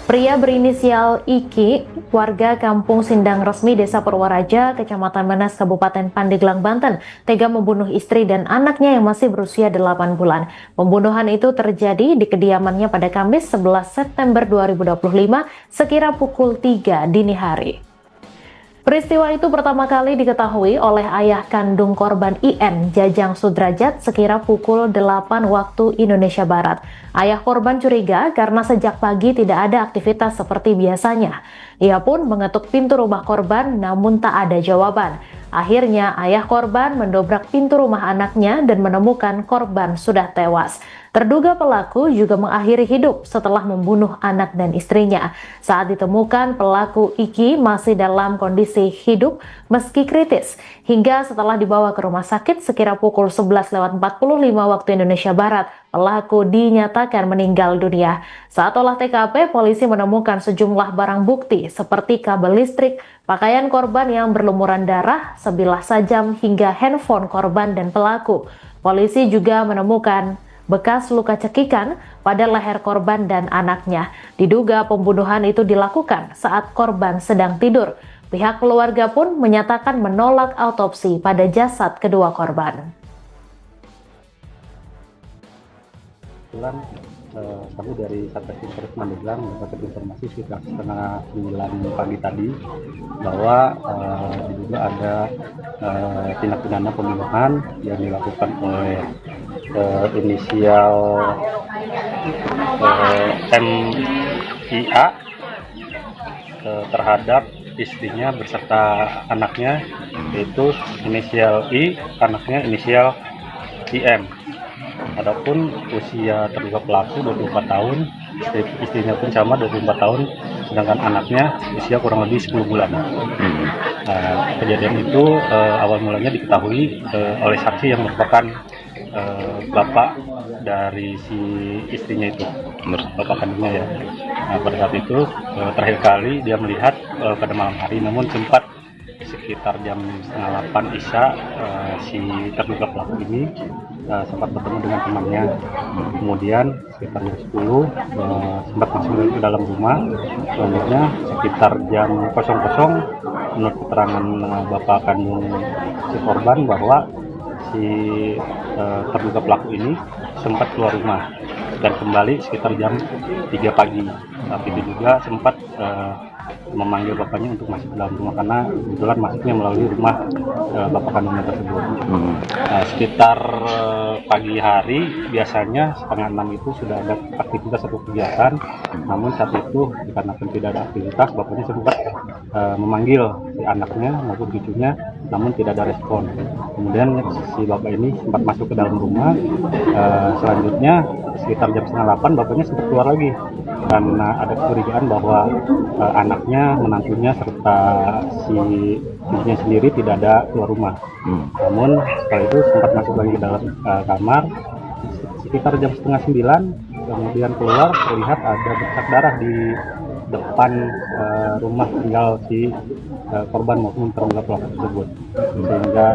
Pria berinisial Iki, warga Kampung Sindang Resmi Desa Purwaraja, Kecamatan Menes, Kabupaten Pandeglang, Banten, tega membunuh istri dan anaknya yang masih berusia 8 bulan. Pembunuhan itu terjadi di kediamannya pada Kamis 11 September 2025 sekira pukul 3 dini hari. Peristiwa itu pertama kali diketahui oleh ayah kandung korban IN, Jajang Sudrajat, sekira pukul 8 waktu Indonesia Barat. Ayah korban curiga karena sejak pagi tidak ada aktivitas seperti biasanya. Ia pun mengetuk pintu rumah korban namun tak ada jawaban. Akhirnya ayah korban mendobrak pintu rumah anaknya dan menemukan korban sudah tewas. Terduga pelaku juga mengakhiri hidup setelah membunuh anak dan istrinya. Saat ditemukan, pelaku Iki masih dalam kondisi hidup meski kritis. Hingga setelah dibawa ke rumah sakit sekira pukul 11.45 waktu Indonesia Barat, pelaku dinyatakan meninggal dunia. Saat olah TKP, polisi menemukan sejumlah barang bukti seperti kabel listrik, pakaian korban yang berlumuran darah, sebilah sajam hingga handphone korban dan pelaku. Polisi juga menemukan bekas luka cekikan pada leher korban dan anaknya. Diduga pembunuhan itu dilakukan saat korban sedang tidur. Pihak keluarga pun menyatakan menolak autopsi pada jasad kedua korban. Kami dari Satreskrim Polres Pandeglang mendapat informasi sekitar setengah 9 pagi tadi bahwa diduga ada tindak pidana pembunuhan yang dilakukan oleh inisial MIA terhadap istrinya beserta anaknya, yaitu inisial I, anaknya inisial IM. Adapun usia terduga pelaku 24 tahun, istrinya pun sama 24 tahun, sedangkan anaknya usia kurang lebih 10 bulan. Kejadian itu awal mulanya diketahui oleh saksi yang merupakan bapak dari si istrinya itu, bapak kandungnya ya. Pada saat itu terakhir kali dia melihat pada malam hari, namun sempat sekitar jam 7:30 Isya si terduga pelaku ini sempat bertemu dengan temannya. Kemudian sekitar jam 10 sempat masuk ke dalam rumah. Selanjutnya sekitar jam 00 menurut keterangan bapak kandung si korban bahwa si terduga pelaku ini sempat keluar rumah dan kembali sekitar jam 3 pagi. Saat itu juga sempat memanggil bapaknya untuk masuk ke dalam rumah karena kebetulan masuknya melalui rumah bapak kandungnya tersebut. Sekitar pagi hari biasanya 5:30 itu sudah ada aktivitas atau kegiatan, namun saat itu dikarenakan tidak ada aktivitas, bapaknya sempat memanggil si anaknya maupun cucunya, namun tidak ada respon. Kemudian si bapak ini sempat masuk ke dalam rumah. Selanjutnya sekitar jam 7:30 bapaknya sempat keluar lagi karena ada kecurigaan bahwa anaknya, menantunya serta si ibunya sendiri tidak ada keluar rumah. Namun setelah itu sempat masuk lagi ke dalam kamar sekitar jam 8:30, kemudian keluar terlihat ada bercak darah di depan rumah tinggal si korban maupun terduga pelaku tersebut, sehingga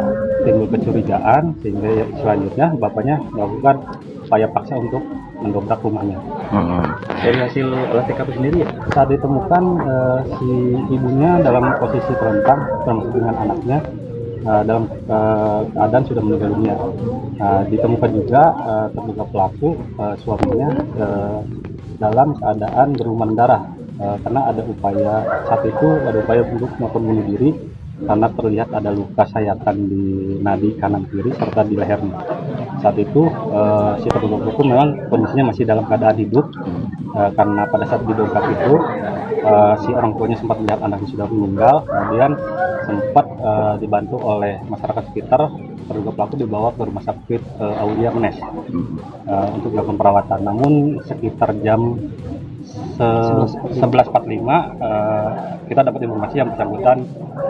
timbul kecurigaan, sehingga selanjutnya bapaknya melakukan upaya paksa untuk mendobrak rumahnya. Dari hasil olah TKP sendiri ya, saat ditemukan si ibunya dalam posisi terlentang termasuk dengan anaknya dalam keadaan sudah meninggal dunia. Ditemukan juga terduga pelaku suaminya dalam keadaan berlumuran darah karena ada upaya saat itu untuk melakukan bunuh diri karena terlihat ada luka sayatan di nadi kanan kiri serta di lehernya. Saat itu si terduga pelaku memang kondisinya masih dalam keadaan hidup karena pada saat didobrak itu si orang tuanya sempat melihat anaknya sudah meninggal, kemudian sempat dibantu oleh masyarakat sekitar. Terduga pelaku dibawa ke rumah sakit Aulia Menes untuk dilakukan perawatan. Namun sekitar jam 11.45 kita dapat informasi yang bersangkutan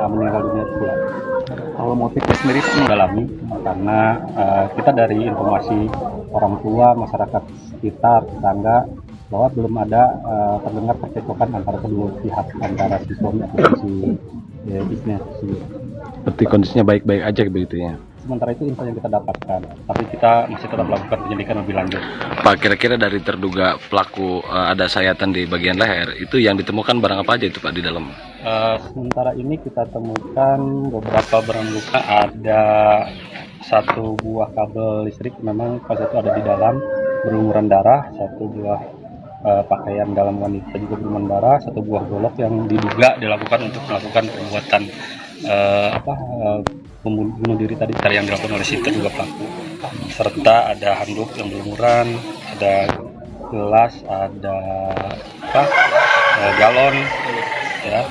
meninggal dunia pula. Kalau motifnya sendiri mendalami karena kita dari informasi orang tua, masyarakat sekitar, tetangga bahwa belum ada terdengar percekcokan antara kedua pihak, antara si suami atau si istrinya. Seperti kondisinya baik-baik aja begitu ya? sementara itu info yang kita dapatkan, tapi kita masih tetap lakukan penyelidikan lebih lanjut. Pak, kira-kira dari terduga pelaku ada sayatan di bagian leher, itu yang ditemukan barang apa aja itu Pak di dalam? Sementara ini kita temukan beberapa barang luka, ada satu buah kabel listrik, memang pas itu ada di dalam berlumuran darah, satu buah pakaian dalam wanita juga berlumuran darah, satu buah golok yang diduga dilakukan untuk melakukan perbuatan bunuh diri tadi yang dilakukan oleh si terduga pelaku, serta ada handuk yang berlumuran, ada gelas, ada galon, ya.